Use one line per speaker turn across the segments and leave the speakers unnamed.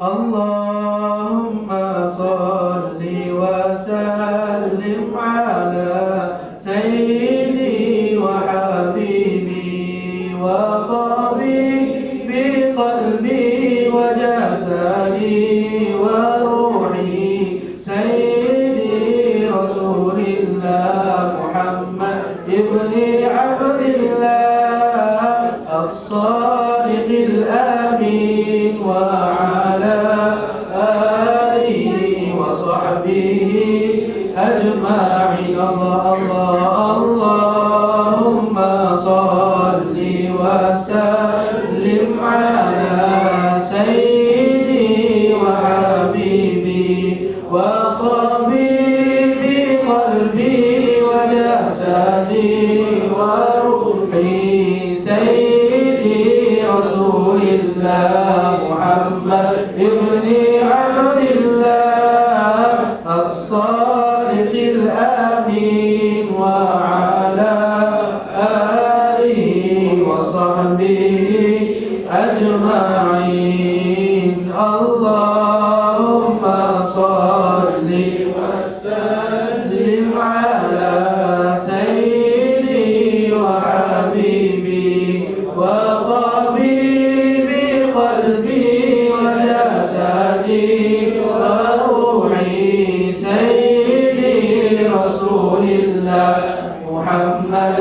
Allahumma salli wa sallim ala sayyidi wa habibi wa tabibi qalbi wa jasadi wa ruhi sayyidi Rasulillah Muhammad ibni Abdillah as-sadiqil amin wa أجمعين اللهم صل وسلم على سيدي وحبيبي وطبيبي قلبي وجسدي وروحي سيدي رسول الله محمد ابن عبد الله الصادق الأمين وعلى آله وصحبه أجمعين اللهم صل وسلم على سيدي وحبيبي وطبيبي قلبي وجسدي وروحي سيدي رسول الله محمد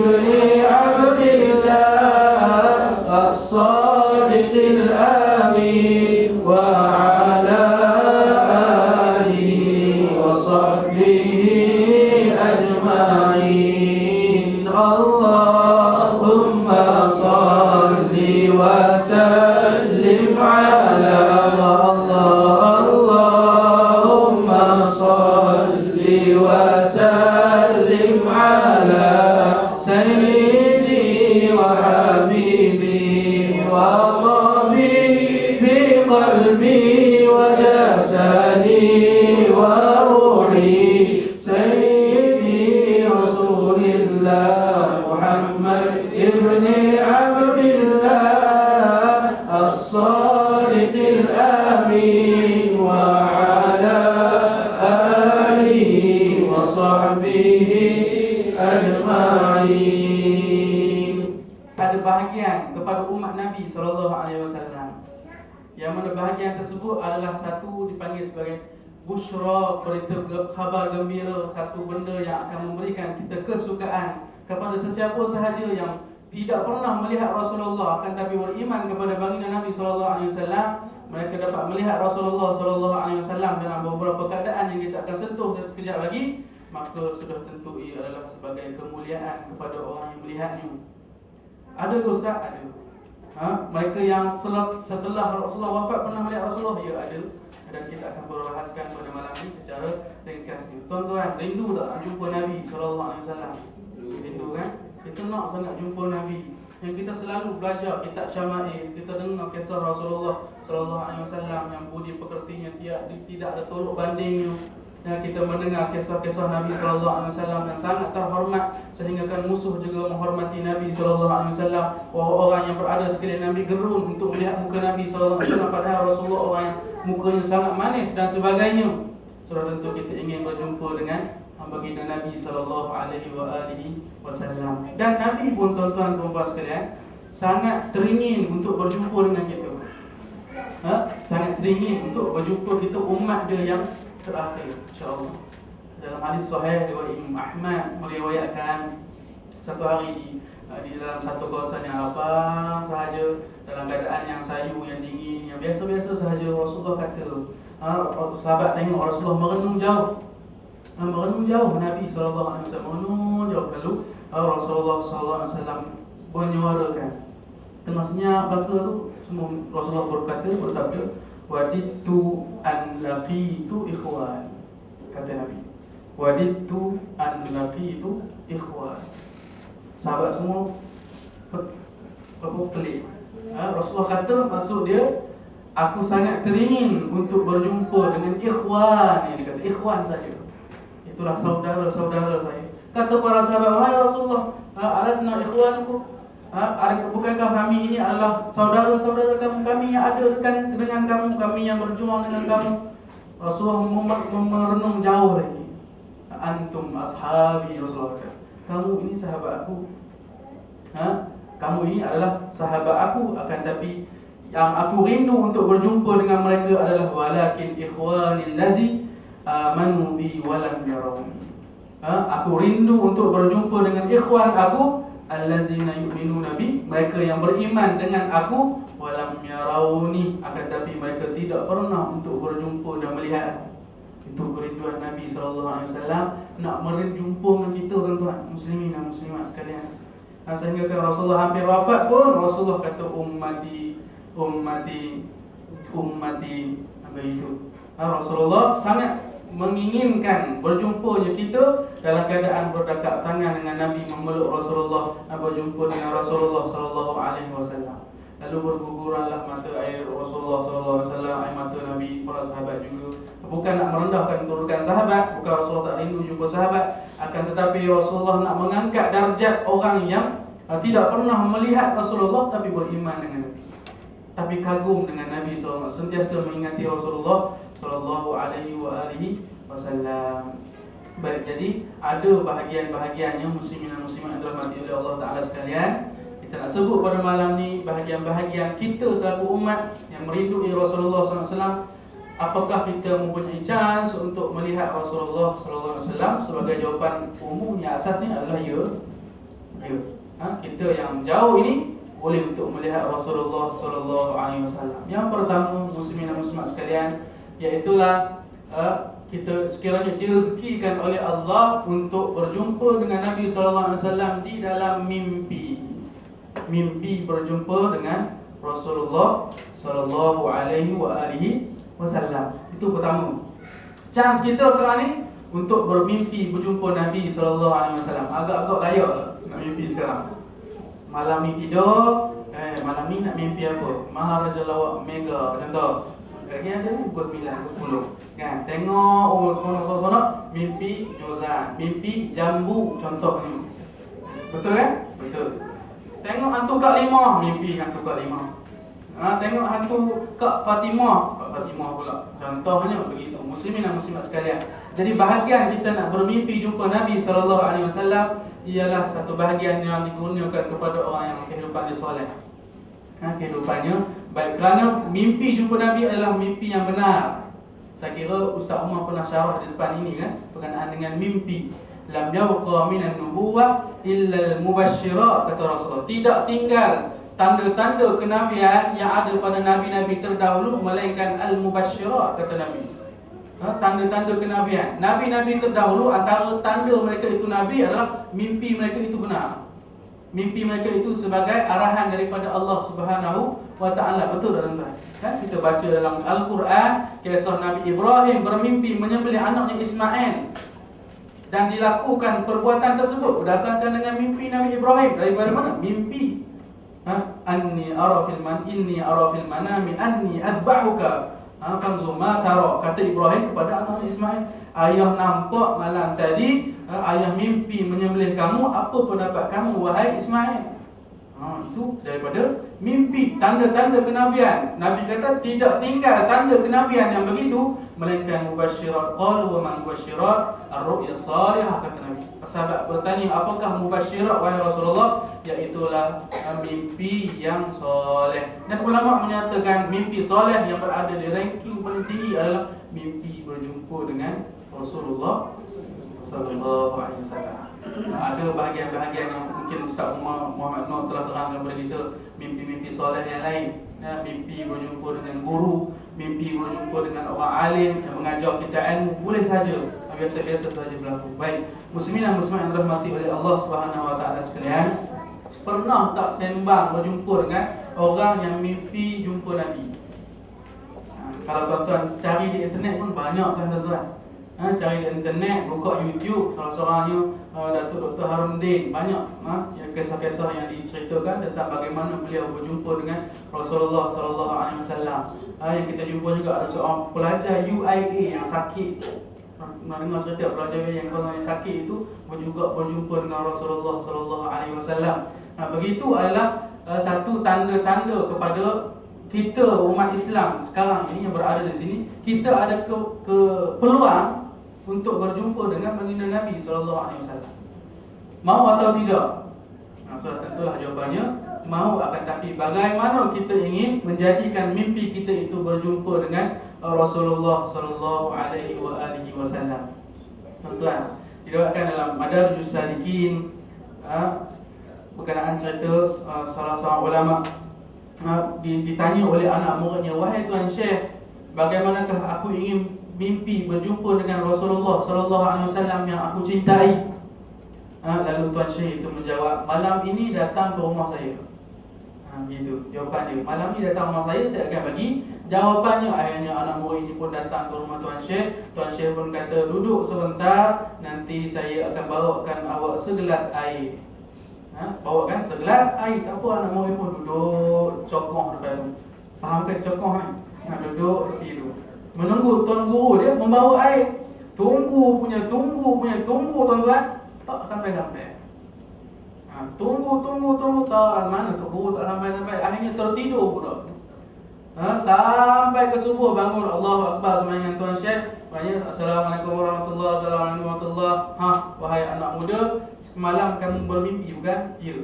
بن عبد الله الصادق الأمين وعلى آله وصحبه أجمعين اللهم صل وسلم على اللهم صل وسلم على سيدي وحبيبي وطبيبي قلبي وجسدي وروحي سيدي رسول الله محمد ابن عبد الله الصادق الأمين وعلى آله وصحبه أجمعين. Ada bahagian kepada umat Nabi SAW, yang mana bahagian tersebut adalah satu dipanggil sebagai busyra, berita khabar gembira, satu benda yang akan memberikan kita kesukaan kepada sesiapa sahaja yang tidak pernah melihat Rasulullah akan tapi beriman kepada baginda Nabi SAW. Mereka dapat melihat Rasulullah SAW dalam beberapa keadaan yang kita akan sentuh kejap lagi, maka sudah tentu ia adalah sebagai kemuliaan kepada orang yang melihatnya. Ada ke Ustaz? Ada. Mereka yang setelah Rasulullah wafat pernah melihat Rasulullah? Ya, ada. Dan kita akan berbahaskan pada malam ini secara ringkas. Tuan-tuan, rindu tak jumpa Nabi SAW? Rindu kan? Kita nak sangat jumpa Nabi. Yang kita selalu belajar kitab Syama'il, kita dengar kisah Rasulullah SAW yang budi pekertinya tidak ada tolak bandingnya. Dan kita mendengar kisah-kisah Nabi SAW yang sangat terhormat, sehingga kan musuh juga menghormati Nabi SAW. Orang yang berada sekeliling Nabi gerun untuk melihat muka Nabi SAW, padahal Rasulullah orang yang mukanya sangat manis dan sebagainya. Sudah tentu kita ingin berjumpa dengan baginda Nabi SAW. Dan Nabi pun, tuan-tuan dan puan sekalian, sangat teringin untuk berjumpa dengan kita. Sangat teringin untuk berjumpa kita, umat dia yang terakhir, insya-Allah. Dalam hadis sahih riwayat Imam Ahmad meriwayatkan satu hari di dalam satu kawasan yang lapang sahaja, dalam keadaan yang sayu, yang dingin, yang biasa-biasa sahaja, Rasulullah kata, sahabat tengok Rasulullah merenung jauh. Nabi SAW merenung jauh. Lalu Rasulullah SAW menyuarakan, tengah senyap belaka tu, semua Rasulullah bersabda, wadittu an laqitu ikhwan. Kata Nabi, wadittu an laqitu ikhwan. Sahabat semua pelik. Rasulullah kata, maksud dia, aku sangat teringin untuk berjumpa dengan ikhwan. Ini kata ikhwan saja, itulah saudara-saudara saya. Kata para sahabat, wahai Rasulullah, alasna ikhwanukum, Bukankah kami ini adalah saudara-saudara kami yang ada dengan kamu, kami yang berjuang dengan kamu? Rasulullah merenung jauh lagi. Antum ashabi, Rasulullah kata, kamu ini sahabat aku. Kamu ini adalah sahabat aku, akan tapi yang aku rindu untuk berjumpa dengan mereka adalah walakin ikhwanil lazi amanu bi walam yarawni. Aku rindu untuk berjumpa dengan ikhwan aku allazina yu'minuna bi, mereka yang beriman dengan aku, walam yarawni, akan tapi mereka tidak pernah untuk berjumpa dan melihat aku. Itu kerinduan Nabi SAW nak berjumpa dengan kita, tuan-tuan muslimin dan muslimat sekalian. Sehingga kan Rasulullah hampir wafat pun Rasulullah kata ummati apa itu. Rasulullah sangat menginginkan berjumpanya kita dalam keadaan berdekat tangan dengan Nabi, memeluk Rasulullah, berjumpa dengan Rasulullah sallallahu alaihi wasallam. Lalu berguguranlah mata air Rasulullah sallallahu alaihi wasallam, air mata Nabi, para sahabat juga. Bukan nak merendahkan kedudukan sahabat, bukan Rasulullah tak rindu jumpa sahabat, akan tetapi Rasulullah nak mengangkat darjat orang yang tidak pernah melihat Rasulullah tapi beriman dengan Nabi, tapi kagum dengan Nabi sallallahu alaihi wasallam, sentiasa mengingati Rasulullah sallallahu alaihi wasallam. Baik, jadi ada bahagian-bahagiannya muslimin dan muslimat yang dirahmati oleh Allah Taala sekalian. Kita nak sebut pada malam ni bahagian-bahagian kita selaku umat yang merindui Rasulullah sallallahu alaihi wasallam. Apakah kita mempunyai chance untuk melihat Rasulullah sallallahu alaihi wasallam? Sebagai jawapan umumnya, asasnya adalah ya. Kita yang jauh ini boleh untuk melihat Rasulullah sallallahu alaihi wasallam. Yang pertama, muslimin dan muslimat sekalian, iaitulah kita sekiranya direzekikan oleh Allah untuk berjumpa dengan Nabi sallallahu alaihi wasallam di dalam mimpi berjumpa dengan Rasulullah sallallahu alaihi wasallam. Itu pertama. Chance kita sekarang ni untuk bermimpi berjumpa Nabi sallallahu alaihi wasallam. Agak-agak layak nak mimpi sekarang. Malam ni tidur, malam ni nak mimpi apa? Maharaja Lawak Mega contoh. Lagi ada ni pukul 9, pukul 10. Kan? Tengok sonok mimpi Jozan, mimpi Jambu contohnya. Betul kan? Betul. Tengok hantu Kak Limah, mimpi hantu Kak Limah. Tengok hantu Kak Fatimah pula. Contohnya begitu. Muslimin dan muslimat sekalian. Jadi bahagian kita nak bermimpi jumpa Nabi sallallahu alaihi wasallam ialah satu bahagian yang dikurniakan kepada orang yang kehidupannya soleh. Kehidupannya baik, kerana mimpi jumpa Nabi adalah mimpi yang benar. Saya kira Ustaz Umar pernah syarah di depan ini kan, berkenaan dengan mimpi. Lam yabqa minan nubuwah illa al-mubasysyirat, kata Rasulullah. Tidak tinggal tanda-tanda kenabian yang ada pada nabi-nabi terdahulu melainkan al-mubasysyirat, kata Nabi. Tanda-tanda kenabian. Nabi-nabi terdahulu, antara tanda mereka itu nabi adalah mimpi mereka itu benar. Mimpi mereka itu sebagai arahan daripada Allah Subhanahu wa taala. Betul tak tuan-tuan? Kan kita baca dalam Al-Quran kisah Nabi Ibrahim bermimpi menyembelih anaknya Ismail, dan dilakukan perbuatan tersebut berdasarkan dengan mimpi Nabi Ibrahim. Daripada mana? Mimpi. Inni ara fil manami anni adba'uka fanzur ma tara, kata Ibrahim kepada anaknya Ismail, ayah nampak malam tadi, ayah mimpi menyembelih kamu, apa pendapat kamu wahai Ismail? Itu daripada mimpi, tanda-tanda kenabian. Nabi kata tidak tinggal tanda kenabian yang begitu melainkan mubasysyirat. Qalu wa man mubasysyirat ar-ru'ya salihah, kata Nabi. Sahabat bertanya, apakah mubasysyirat wahai Rasulullah? Iaitulah mimpi yang soleh. Dan ulama menyatakan mimpi soleh yang berada di ranking paling tinggi adalah mimpi berjumpa dengan Rasulullah sallallahu alaihi wasallam. Ada bahagian-bahagian yang mungkin Ustaz Umar Muhammad Nur telah terangkan kepada kita, mimpi-mimpi soleh yang lain. Mimpi berjumpa dengan guru, mimpi berjumpa dengan orang alim yang mengajar kita ilmu, boleh saja, biasa-biasa saja berlaku. Baik, muslimin dan muslimat yang dirahmati oleh Allah Subhanahu wa taala sekalian, pernah tak sembang berjumpa dengan orang yang mimpi jumpa Nabi? Kalau tuan-tuan cari di internet pun banyak kan tuan-tuan. Cari di internet, buka YouTube, salah seorangnya Datuk Dr. Harun Din, banyak kisah-kisah yang diceritakan tentang bagaimana beliau berjumpa dengan Rasulullah sallallahu alaihi wasallam. Yang kita jumpa juga ada seorang pelajar UIA yang sakit. Pernah dengar cerita pelajar yang sakit itu juga berjumpa dengan Rasulullah sallallahu alaihi wasallam. Begitu adalah satu tanda-tanda kepada kita umat Islam sekarang ini yang berada di sini, kita ada peluang untuk berjumpa dengan baginda Nabi SAW. Mau atau tidak? Sudah tentulah jawapannya mau, akan tapi bagaimana kita ingin menjadikan mimpi kita itu berjumpa dengan Rasulullah SAW. Tuan-tuan, diriwayatkan dalam Madarijus Salikin berkenaan cerita salah seorang ulama ditanya oleh anak muridnya, wahai Tuan Syekh, bagaimanakah aku ingin mimpi berjumpa dengan Rasulullah SAW yang aku cintai? Lalu Tuan Syekh itu menjawab, malam ini datang ke rumah saya. Gitu jawapan dia. Malam ini datang rumah saya akan bagi jawapannya. Akhirnya anak murid ini pun datang ke rumah Tuan Syekh. Tuan Syekh pun kata, duduk sebentar, nanti saya akan bawakan awak segelas air. Bawakan segelas air. Tak apa, anak murid pun duduk cokoh depan tu. Faham kan cokoh ni? Duduk tepi tu, menunggu Tuan Guru dia membawa air. Tunggu tuan-tuan, tak sampai-sampai. Tunggu tak mana Tuan Guru tak sampai-sampai. Akhirnya tertidur pula. Sampai ke subuh bangun, Allahu Akbar sembahyang Tuan Syekh. Assalamualaikum warahmatullahi wabarakatuh. Wahai anak muda, semalam kamu bermimpi bukan? Ya.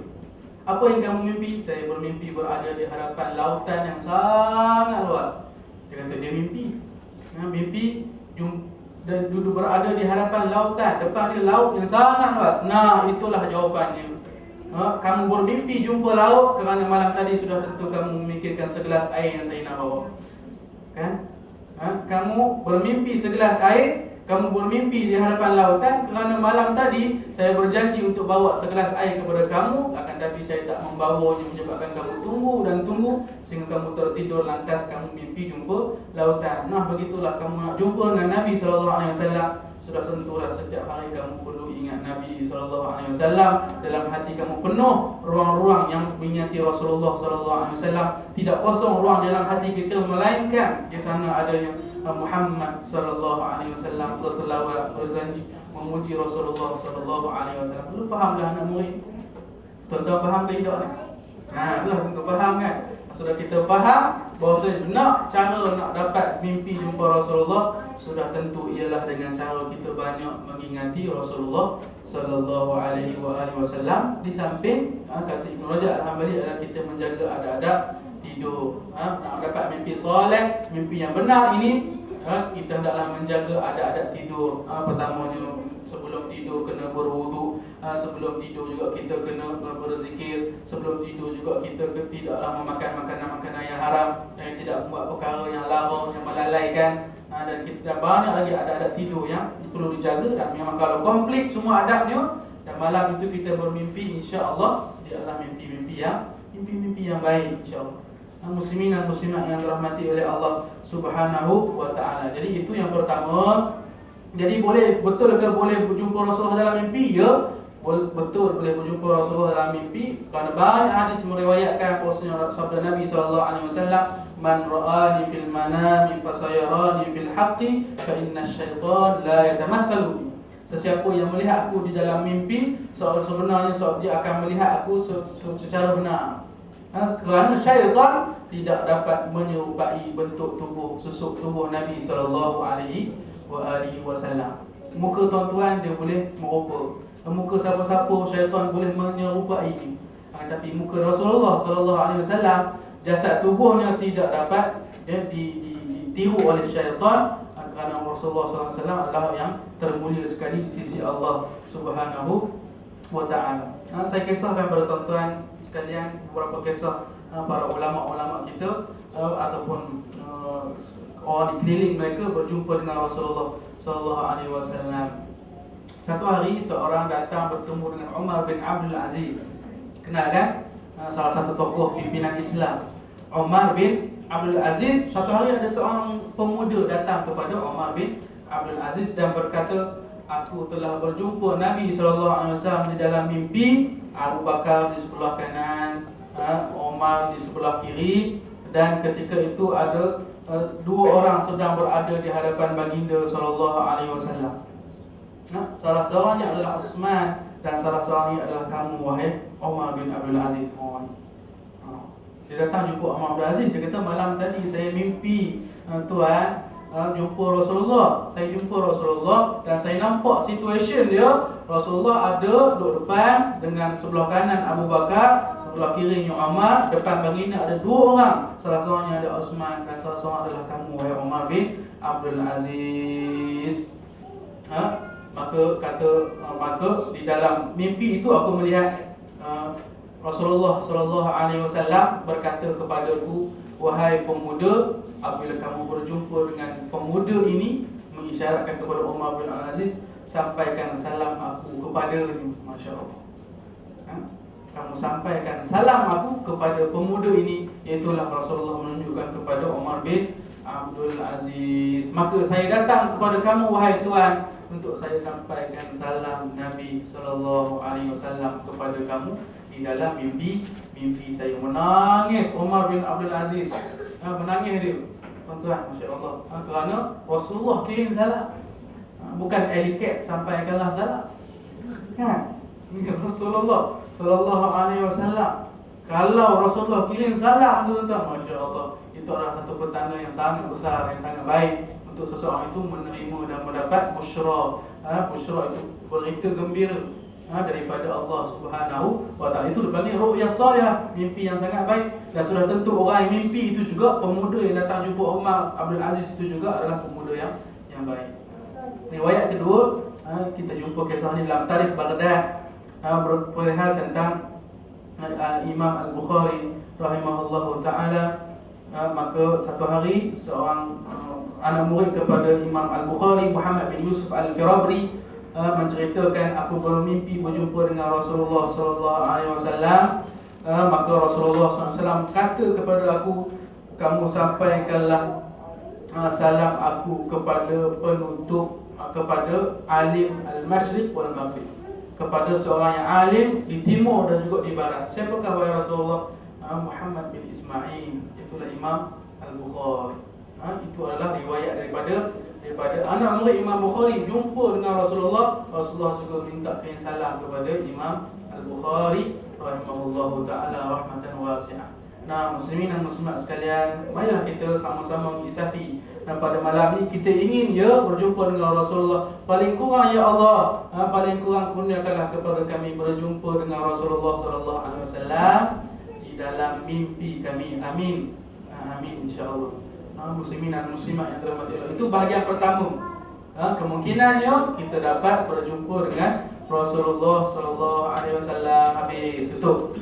Apa yang kamu mimpi? Saya bermimpi berada di hadapan lautan yang sangat luas. Dia kata dia mimpi. Mimpi dan duduk berada di hadapan lautan, depan dia laut yang sangat luas. Itulah jawapannya. Kamu bermimpi jumpa laut kerana malam tadi sudah tentu kamu memikirkan segelas air yang saya nak bawa. Kan? Kamu bermimpi segelas air, kamu bermimpi di hadapan lautan kerana malam tadi saya berjanji untuk bawa segelas air kepada kamu, akan tapi saya tak membawanya, menyebabkan kamu tunggu sehingga kamu tertidur, lantas kamu mimpi jumpa lautan. Begitulah kamu nak jumpa dengan Nabi SAW. Sudah tentulah setiap hari kamu perlu ingat Nabi SAW. Dalam hati kamu penuh ruang-ruang yang mengingati Rasulullah SAW. Tidak kosong ruang dalam hati kita, melainkan di sana adanya Muhammad SAW berselawat, berzanji memuji Rasulullah SAW. Perlu fahamlah anak murid. Tuan-tuan faham ke tidak ni? Itulah tentu faham kan? Sudah kita faham bahawa cara nak dapat mimpi jumpa Rasulullah, sudah tentu ialah dengan cara kita banyak mengingati Rasulullah SAW. Di samping kata Ibn Rajab Al-Hambali adalah kita menjaga adab-adab tidur. Nak dapat mimpi soleh, mimpi yang benar ini, kita hendaklah menjaga adab-adab tidur. Pertamanya, sebelum tidur kena berwuduk, sebelum tidur juga kita kena berzikir, sebelum tidur juga kita tidaklah memakan makanan-makanan yang haram, yang tidak membuat perkara yang lara, yang melalaikan. Dan kita banyak lagi adab-adab tidur yang perlu dijaga. Dan memang kalau komplit semua adabnya, dan malam itu kita bermimpi, insya-Allah dia adalah mimpi-mimpi yang baik, insya-Allah. Muslimin dan muslimat yang dirahmati oleh Allah Subhanahu wa taala. Jadi itu yang pertama. Jadi betul ke boleh berjumpa Rasulullah dalam mimpi? Ya, betul boleh berjumpa Rasulullah dalam mimpi, kerana banyak hadis meriwayatkan bahwasanya sabda Nabi SAW, man ra'ani fil manami fasayarani fil haqqi fa inna syaitan la yatamathalu bi. Sesiapa yang melihat aku di dalam mimpi, sebenarnya dia akan melihat aku secara benar. Kerana syaitan tidak dapat menyerupai bentuk tubuh, susuk tubuh Nabi SAW. Muka tuan-tuan dia boleh merupa, muka siapa-siapa syaitan boleh menyerupai ini. Tapi muka Rasulullah SAW, jasad tubuhnya tidak dapat ditiru oleh syaitan, kerana Rasulullah SAW adalah yang termulia sekali di sisi Allah Subhanahu wa ta'ala. Saya kisahkan kepada tuan-tuan sekalian beberapa kisah para ulama-ulama kita ataupun orang di keliling mereka berjumpa dengan Rasulullah SAW. Satu hari seorang datang bertemu dengan Umar bin Abdul Aziz. Kenal kan? Salah satu tokoh pimpinan Islam, Umar bin Abdul Aziz. Satu hari ada seorang pemuda datang kepada Umar bin Abdul Aziz dan berkata, aku telah berjumpa Nabi SAW di dalam mimpi. Abu Bakar di sebelah kanan, Umar di sebelah kiri, dan ketika itu ada dua orang sedang berada di hadapan baginda SAW. Salah seorangnya adalah Utsman dan salah seorangnya adalah kamu wahai Umar bin Abdul Aziz. Dia datang jumpa Umar bin Abdul Aziz. Dia kata, malam tadi saya mimpi tuan jumpa Rasulullah. Saya jumpa Rasulullah dan saya nampak situasi dia. Rasulullah ada duduk depan dengan sebelah kanan Abu Bakar, sebelah kirinya Umar, depan baginda ada dua orang. Salah seorangnya ada Utsman dan salah seorang adalah kamu wahai Umar bin Abdul Aziz. Maka di dalam mimpi itu aku melihat Rasulullah sallallahu alaihi wasallam berkata kepadaku, wahai pemuda, apabila kamu berjumpa dengan pemuda ini, mengisyaratkan kepada Umar bin Al-Aziz, sampaikan salam aku kepadanya. Masya-Allah. Kamu sampaikan salam aku kepada pemuda ini. Itulah Rasulullah menunjukkan kepada Umar bin Abdul Aziz. Maka saya datang kepada kamu wahai tuan, untuk saya sampaikan salam Nabi sallallahu alaihi wasallam kepada kamu. Di dalam mimpi saya menangis Umar bin Abdul Aziz. Menangis dia, tuan-tuan, masya-Allah. Kerana Rasulullah kirim salam. Bukan etiket sampaikanlah salam. Kan? Rasulullah sallallahu alaihi wasallam. Kalau Rasulullah kirim salam, tuan-tuan, masya-Allah, itu adalah satu petanda yang sangat besar, yang sangat baik untuk seseorang itu menerima dan mendapat busyra. Busyra itu berita gembira daripada Allah Subhanahu wa taala. Itu dipanggil ru'yah salihah, mimpi yang sangat baik. Dan sudah tentu orang yang mimpi itu juga, pemuda yang datang jumpa Umar Abdul Aziz itu juga adalah pemuda yang baik. Riwayat kedua, kita jumpa kisah ini dalam Tarikh Baghdad, perihal tentang Imam Al-Bukhari rahimahullahu taala. Maka satu hari seorang anak murid kepada Imam Al-Bukhari, Muhammad bin Yusuf Al-Firabri, menceritakan, aku bermimpi berjumpa dengan Rasulullah sallallahu alaihi wasallam. Maka Rasulullah sallallahu alaihi wasallam kata kepada aku, kamu sampaikanlah salam aku kepada penutup, kepada alim al-Masyriq wal Maghrib, kepada seorang yang alim di timur dan juga di barat. Siapakah wahai Rasulullah? Muhammad bin Ismail. Itulah Imam Al-Bukhari. Itu adalah riwayat daripada anak murid Imam Bukhari jumpa dengan Rasulullah. Rasulullah juga minta salam kepada Imam Al-Bukhari rahimahullahu taala rahmatan wasi'ah. Nah, muslimin dan muslimat sekalian, marilah kita sama-sama mengisafi. Dan pada malam ini kita ingin berjumpa dengan Rasulullah. Paling kurang ya Allah, paling kurang kurniakanlah kepada kami berjumpa dengan Rasulullah sallallahu alaihi wasallam di dalam mimpi kami. Amin. Amin insya-Allah. Muslimin dan muslimat yang dirahmati Allah. Itu bahagian pertama. Kemungkinannya kita dapat berjumpa dengan Rasulullah sallallahu alaihi wasallam. Habis tutup.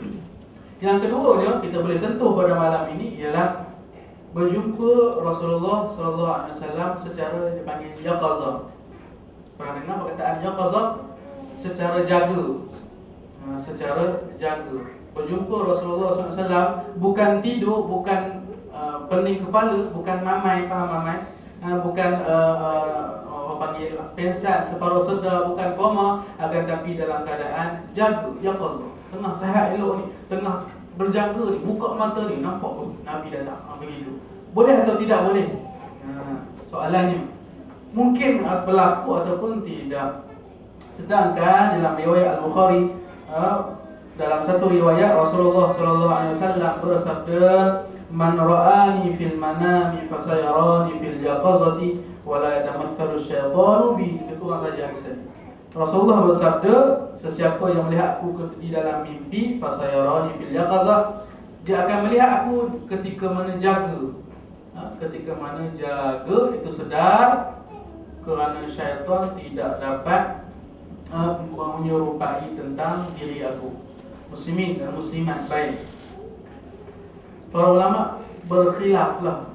Yang keduanya kita boleh sentuh pada malam ini ialah berjumpa Rasulullah sallallahu alaihi wasallam secara dipanggil yaqazah. Pernah dengar perkataan yaqazah? Secara jaga. Secara jaga. Berjumpa Rasulullah sallallahu alaihi wasallam bukan tidur, bukan pening kepala, bukan mamai, faham mamai? Bukan orang panggil pensan, separuh sedar, bukan koma, akan tapi dalam keadaan jaga, yaqazah. Tengah sihat elok ni, tengah berjaga ni, buka mata ni, nampak Nabi datang, begitu. Boleh atau tidak boleh? Soalannya, mungkin berlaku ataupun tidak. Sedangkan dalam riwayat Al-Bukhari, dalam satu riwayat Rasulullah sallallahu alaihi wasallam bersabda, man ra'ani fil manami fasayarani fil yaqazati wa la yatamathalu syaitanu bi. Itu saja kisah. Rasulullah bersabda, sesiapa yang melihat aku di dalam mimpi fasayarani fil yaqazah, dia akan melihat aku ketika mana jaga. Ketika mana jaga itu sedar, kerana syaitan tidak dapat menyerupai tentang diri aku. Muslimin dan muslimat baik, para ulama berkhilaflah,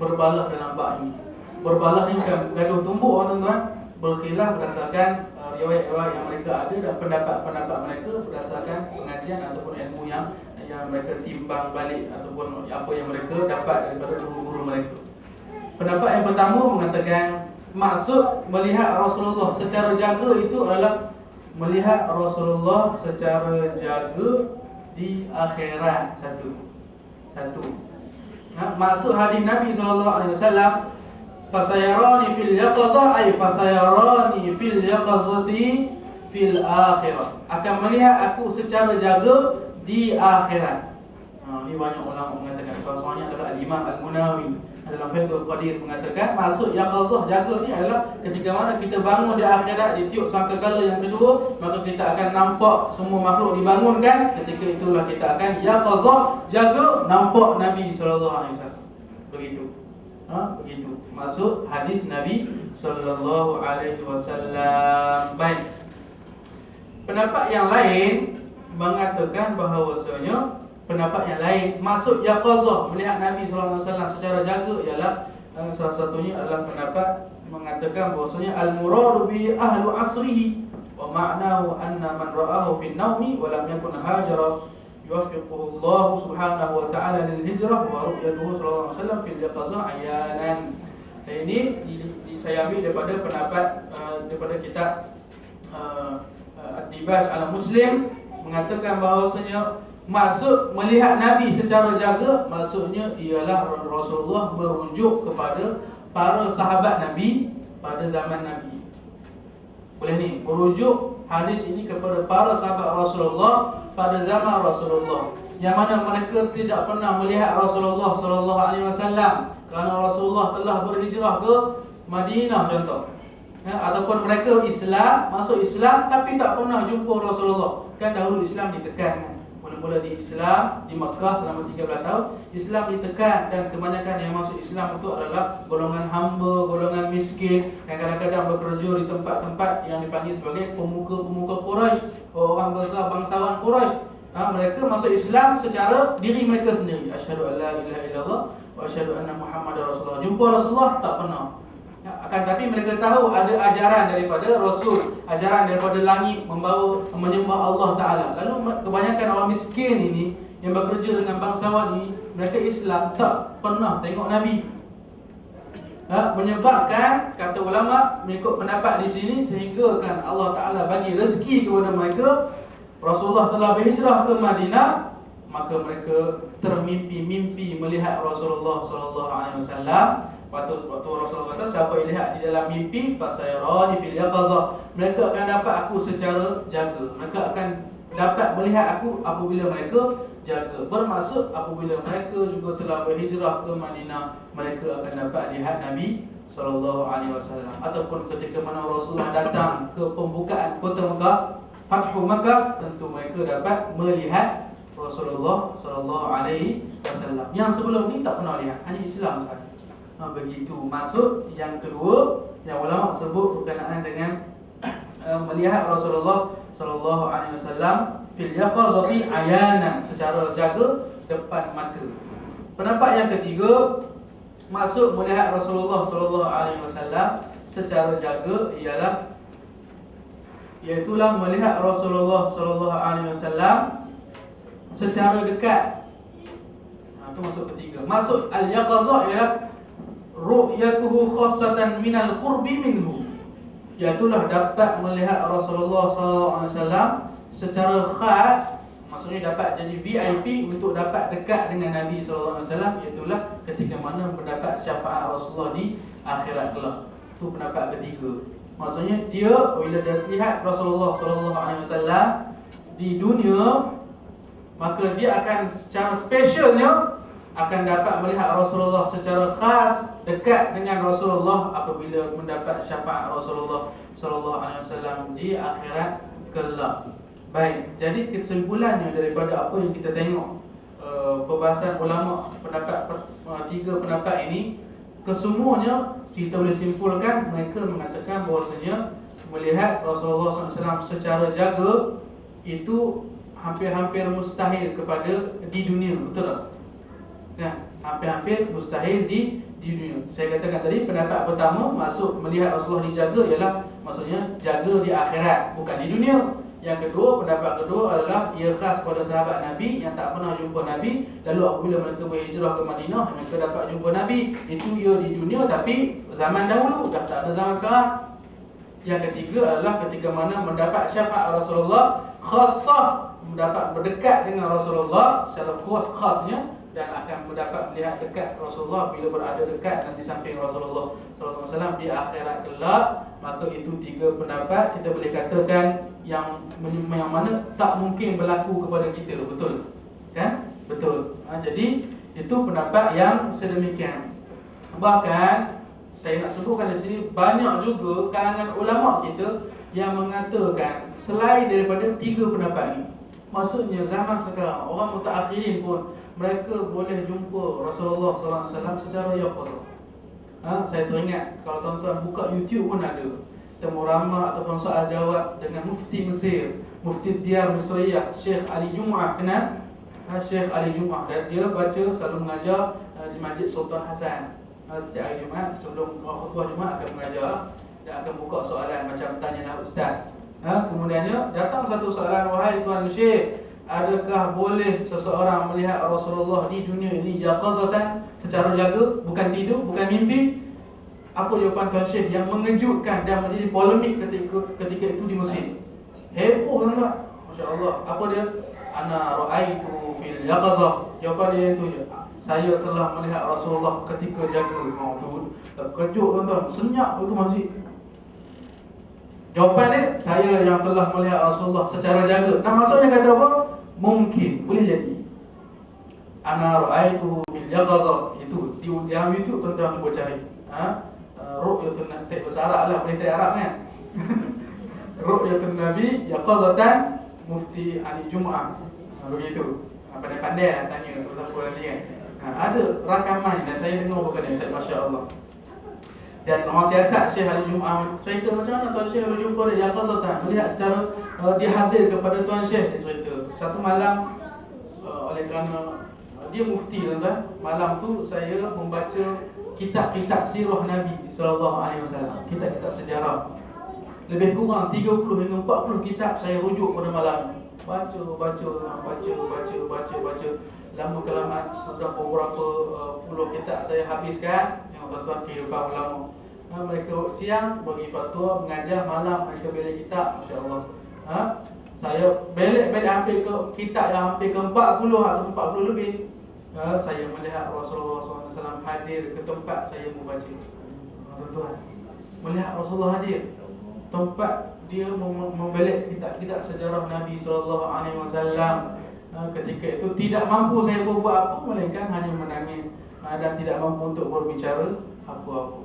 berbalah dalam bab ini. Berbalah ini bukan gaduh tumbuk, tuan-tuan. Berkhilaf berdasarkan riwayat-riwayat yang mereka ada dan pendapat-pendapat mereka berdasarkan pengajian ataupun ilmu yang mereka timbang balik ataupun apa yang mereka dapat daripada guru-guru mereka. Pendapat yang pertama mengatakan maksud melihat Rasulullah secara jaga itu adalah melihat Rasulullah secara jaga di akhirat. Satu. Maksud hadis Nabi SAW fasayarani fil yaqazah ay fasayarani fil yaqazati fil akhirah, akan melihat aku secara jaga di akhirat. Ini banyak ulama mengatakan, salah satunya adalah Al-Imam Al-Munawi dalam Fathul Qadir mengatakan maksud yaqazah jaga ni adalah ketika mana kita bangun di akhirat, di tiup sangkakala yang kedua, maka kita akan nampak semua makhluk dibangunkan. Ketika itulah kita akan yaqazah jaga nampak Nabi sallallahu alaihi wasallam. Begitu. Begitu maksud hadis Nabi sallallahu alaihi wasallam. Baik. Pendapat yang lain mengatakan bahawasanya pendapat yang lain maksud yaqazah melihat Nabi sallallahu alaihi wasallam secara jaga ialah salah satunya adalah pendapat mengatakan bahawasanya al-muradu bi ahlu asrihi wa ma'nahu anna man ra'ahu fi an-nawmi wa lam yakun hajara yuwaffiquhu Allah subhanahu wa ta'ala lil hijrah wa ru'yatuhu sallallahu alaihi wasallam fil yaqazah ayanan. Ini saya ambil daripada pendapat daripada kitab Ad-Dibaj al-Muslim mengatakan bahawasanya maksud melihat Nabi secara jaga maksudnya ialah Rasulullah merujuk kepada para sahabat Nabi pada zaman Nabi. Boleh ni merujuk hadis ini kepada para sahabat Rasulullah pada zaman Rasulullah, yang mana mereka tidak pernah melihat Rasulullah sallallahu alaihi wasallam kerana Rasulullah telah berhijrah ke Madinah contoh. Ataupun mereka Islam, masuk Islam tapi tak pernah jumpa Rasulullah. Kan dahulu Islam ditekan. Mula-mula di Islam di Makkah selama 13 tahun Islam ditekan, dan kebanyakan yang masuk Islam itu adalah golongan hamba, golongan miskin yang kadang-kadang bekerja di tempat-tempat yang dipanggil sebagai pemuka-pemuka Quraisy, orang besar bangsawan Quraisy. Mereka masuk Islam secara diri mereka sendiri. Asyhadu an la ilaha illallah wa asyhadu anna Muhammadar Rasulullah. Jumpa Rasulullah tak pernah. Akan tapi mereka tahu ada ajaran daripada Rasul, ajaran daripada langit membawa menyembah Allah Ta'ala. Lalu kebanyakan orang miskin ini yang bekerja dengan bangsawan ini, mereka Islam tak pernah tengok Nabi. Menyebabkan kata ulama mengikut pendapat di sini sehingga kan Allah Ta'ala bagi rezeki kepada mereka. Rasulullah telah berhijrah ke Madinah, maka mereka termimpi-mimpi melihat Rasulullah sallallahu alaihi wasallam. Waktu Rasulullah kata, siapa yang lihat di dalam mimpi fasayarani fil yaqazah, mereka akan dapat aku secara jaga. Mereka akan dapat melihat aku apabila mereka jaga. Bermaksud apabila mereka juga telah berhijrah ke Madinah, mereka akan dapat lihat Nabi sallallahu alaihi wasallam. Ataupun ketika mana Rasulullah datang ke pembukaan kota Mekah, Fathu Makkah, tentu mereka dapat melihat Rasulullah sallallahu alaihi wasallam. Yang sebelum ni tak pernah lihat, hanya Islam sekali. Begitu maksud yang kedua yang ulama sebut berkenaan dengan melihat Rasulullah sallallahu alaihi wasallam fil yaqazati ayanan, secara jaga depan mata. Pendapat yang ketiga maksud melihat Rasulullah sallallahu alaihi wasallam secara jaga ialah iaitulah melihat Rasulullah sallallahu alaihi wasallam secara dekat. Itu maksud ketiga. Maksud al-yaqazah ialah ru'yatuhu khassatan minal qurbi minhu, iaitulah dapat melihat Rasulullah SAW secara khas, maksudnya dapat jadi VIP untuk dapat dekat dengan Nabi SAW, iaitulah ketika mana mendapat syafaat Rasulullah di akhirat kelak. Itu pendapat ketiga. Maksudnya dia bila dia lihat Rasulullah SAW di dunia, maka dia akan secara spesialnya akan dapat melihat Rasulullah secara khas, dekat dengan Rasulullah apabila mendapat syafaat Rasulullah sallallahu alaihi wasallam di akhirat kelak. Baik, jadi kesimpulannya daripada apa yang kita tengok perbahasan ulama pendapat tiga pendapat ini, kesemuanya kita boleh simpulkan mereka mengatakan bahawasanya melihat Rasulullah SAW secara jaga itu hampir-hampir mustahil kepada di dunia, betul tak? Hampir-hampir mustahil di dunia. Saya katakan tadi pendapat pertama maksud melihat Rasulullah dijaga ialah maksudnya jaga di akhirat, bukan di dunia. Yang kedua, pendapat kedua adalah ia khas pada sahabat Nabi yang tak pernah jumpa Nabi, lalu apabila mereka berhijrah ke Madinah mereka dapat jumpa Nabi. Itu ia di dunia tapi zaman dahulu, dah tak ada zaman sekarang. Yang ketiga adalah ketika mana mendapat syafaat Rasulullah khassah, mendapat berdekat dengan Rasulullah secara khasnya dan akan mendapat melihat dekat Rasulullah bila berada dekat dan di samping Rasulullah sallallahu alaihi wasallam di akhirat kelak. Maka itu 3 pendapat kita boleh katakan yang mana tak mungkin berlaku kepada kita, betul kan? Betul. Jadi itu pendapat yang sedemikian. Bahkan saya nak sebutkan di sini banyak juga kalangan ulama kita yang mengatakan selain daripada 3 pendapat ini. Maksudnya zaman sekarang orang mutaakhirin pun mereka boleh jumpa Rasulullah sallallahu alaihi wasallam secara yaqazah. Saya teringat kalau tuan-tuan buka YouTube pun ada temu ramah ataupun soal jawab dengan mufti Mesir, mufti Diyar Misriyah, Syekh Ali Jum'ah. Kenal? Syekh Ali Jum'ah. Dan dia baca selalu mengajar di Masjid Sultan Hasan. Setiap hari Jumaat sebelum khutbah Jumaat akan mengajar dan akan buka soalan macam tanyalah ustaz. Kemudiannya datang satu soalan, wahai tuan Syekh, adakah boleh seseorang melihat Rasulullah di dunia ini yaqazatan, secara jaga, bukan tidur, bukan mimpi? Apa jawapan tuan Syekh yang mengejutkan dan menjadi polemik ketika itu di Mesir? Heboh tuan-tuan. Masya-Allah. Apa dia? Ana ra'aitu fil yaqazah. Jawapan dia itu je. Saya telah melihat Rasulullah ketika jaga. Tu terkejut tuan-tuan. Senyap itu masjid. Jawapan dia, saya yang telah melihat Rasulullah secara jaga. Nah, maksudnya kata apa? Mungkin, boleh jadi. Ana ra'aitu fil yaqazah. Itu di dalam YouTube tuan-tuan cuba cari. Ru'yatun Nabi, bahasa Arab lah, boleh tak Arab kan? Ru'yatun Nabi yaqazatan Mufti Ali Jum'ah. Begitu. Pandai-pandai lah tanya tuan-tuan nanti kan. Ada rakaman dan saya dengar bukan ni, masya-Allah. Dan orang siasat Syekh Ali Jum'ah cerita macam mana tuan Syekh berjumpa dia yaqazatan, melihat secara dihadir kepada tuan Syekh. Dia cerita satu malam oleh kerana dia mufti tuan-tuan, malam tu saya membaca kitab-kitab sirah Nabi sallallahu alaihi wasallam, kitab-kitab sejarah. Lebih kurang 30 hingga 40 kitab saya rujuk pada malam. Baca. Lama kelamaan sudah beberapa puluh kitab saya habiskan. Yang tuan-tuan kehidupan ulama. Mereka siang bagi fatwa, mengajar, malam mereka belik kitab, masya-Allah. Saya belik hampir ke kitab yang hampir ke 40 atau 40 lebih. Saya melihat Rasulullah SAW hadir ke tempat saya membaca. Tuan-tuan, melihat Rasulullah hadir tempat dia membelik kitab-kitab sejarah Nabi SAW. Ketika itu tidak mampu saya berbuat apa melainkan hanya menangis dan tidak mampu untuk berbicara apa-apa.